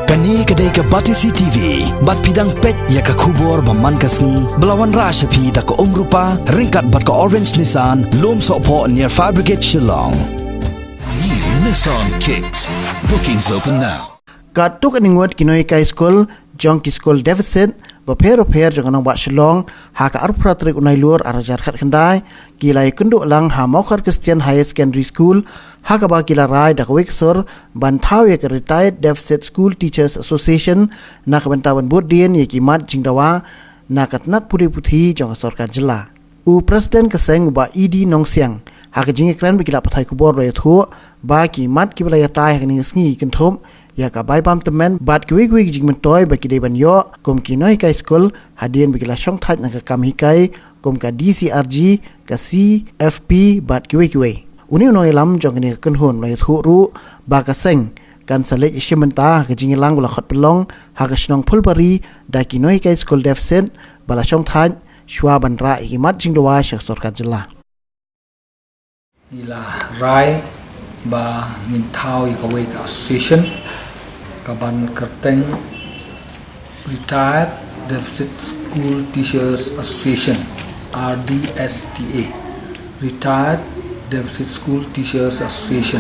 Kani kedai ke Batisi TV, bat pidang pet ya ke kubur baman kasni, belawan rashapi da ke rupa, ringkat bat ke Orange Nissan, lom sokpo near Fire Brigade Shillong. New Nissan Kicks. Bookings open now. Katuk aningot kinoi kai school, jong ki school deficit, baper jangan nang Shillong, haka arpratrik unai luar arajar khat kendai, kilai kenduk lang ha Mokar Christian Higher Secondary School, haka ba kila rai dak Wiksor, bantau ya ke Retired Deficit School Teachers Association, nak bantawan budien ya kimat jingdawa, nak katnat putih jong sorkan jela. U Presiden keseng ba ED Nong Siang, haka jingikran bikila patai kubor raya tu, ba kimat kibalaya tai haka ningisngi kentum, ya ka bai pam temen bat kwi jing mentoy baki dei ban yo kum kinoi kai school hadien bikila shong that nang ka kam hikai kum ka DCRG ka CFP bat kwi uni noi lam jong ni kan hon lai thu ru ba ka seng kan sale ishimenta ka jing lang la khat pelong ha ka snong phulpari da kinoi kai school deficit bala shong that shwa ban ra himat jing dowa shak sorkan jela ila rai ba ngin thau ka wei ka association Kaban Kerteng Retired Deficit School Teachers Association RDSTA Retired Deficit School Teachers Association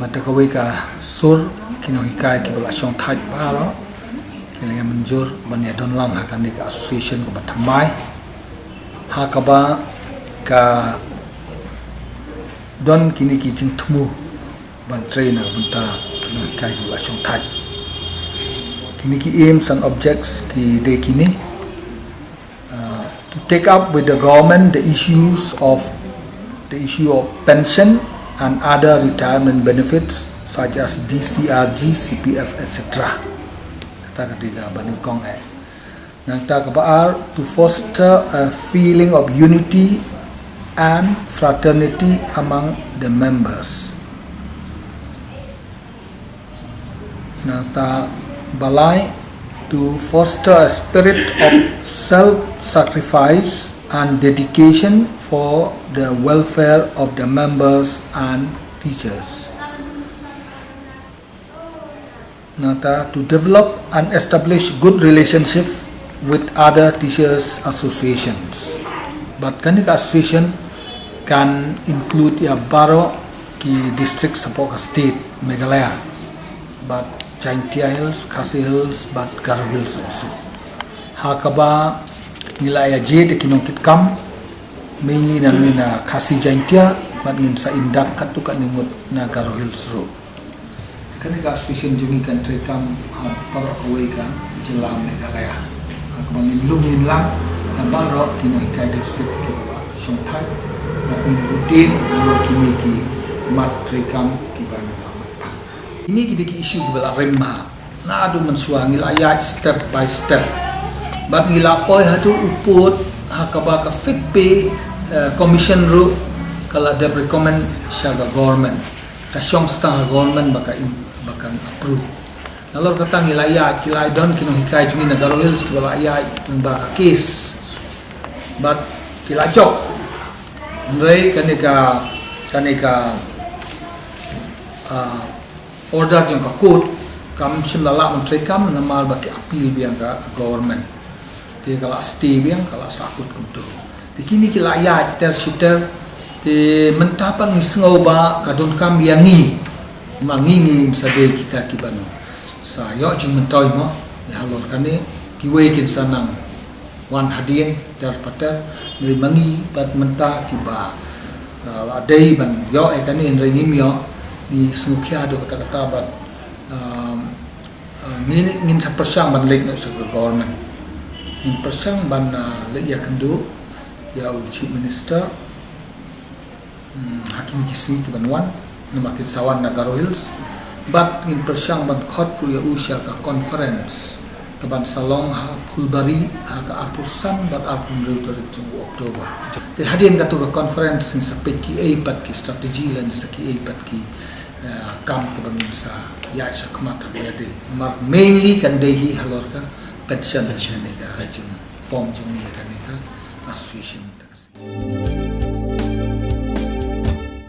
Batakawai ka sur kinohikai kibala syong thait paro kilaya menjur banya don lang hakan ka association ko batamai hakaba ka don kini ki jing tumu ban trainer bunta kai la syong thai kini ki aims and objects ki de kini to take up with the government the issue of pension and other retirement benefits such as DCRG, CPF, etc. Kata ketiga banding kong nang ta kabar to foster a feeling of unity and fraternity among the members. Nata balai to foster a spirit of self-sacrifice and dedication for the welfare of the members and teachers. Nata to develop and establish good relationship with other teachers associations. But kanika association can include ya baro ki district Sapoka State Meghalaya, but Jaintia Hills, Khasi Hills, but Garo Hills also. Hakaba nilai aje de kinongkit kam mainly na mina Khasi Jaintia, but ngin sa indak katukan ningut na Garo Hills Road. Kanika association jungi kan trekam parok away ka jela Meghalaya. Hakaba ngin lungin lang na baro kinohikai deficit kibala syong thai, but ngin rutin alo kimi ki mat trekam kibala. Ini kita isu kibala remha na adu mensuangi ayat step by step bat ngilapoi hatu uput hakaba ka fitpe commission ru kala de recommend shaga government ka syong stang government baka approve nalor kata ngilaya kilai don kino hikai cumi negara hills kibala ayat baka case bat kilajok ndrei kanika order jong kakut kam simlala menteri kam namal baki appeal biang ka government te kala stay biang kala sakut kuntu te kini kila ayat ter te mentapan ngisngau ba kadon kam yangi mangingi sade kita kibano sa yo jing mentoy mo ya halor kane kiwe kin sanang wan hadien ter pater ni mangi bat menta kiba la dei ban yo kane ringim yo di sungkia do kata-kata bat ngin sa persang ban lek na sa government in persang ban lek ya kendu ya chief minister hakim kisi ki banwan na makit sawan na Garo Hills bat in persang ban khot fu ya usha ka conference ka ban salong ha Phulbari ha ka apusan bat apun reuter jung Oktober te hadien ka to ka conference in sa peki pat ki strategy lan sa ki pat ki kam ke bangin sa ya sa kemata berade mainly kan dehi halor ka pension ka form jumi kan ka association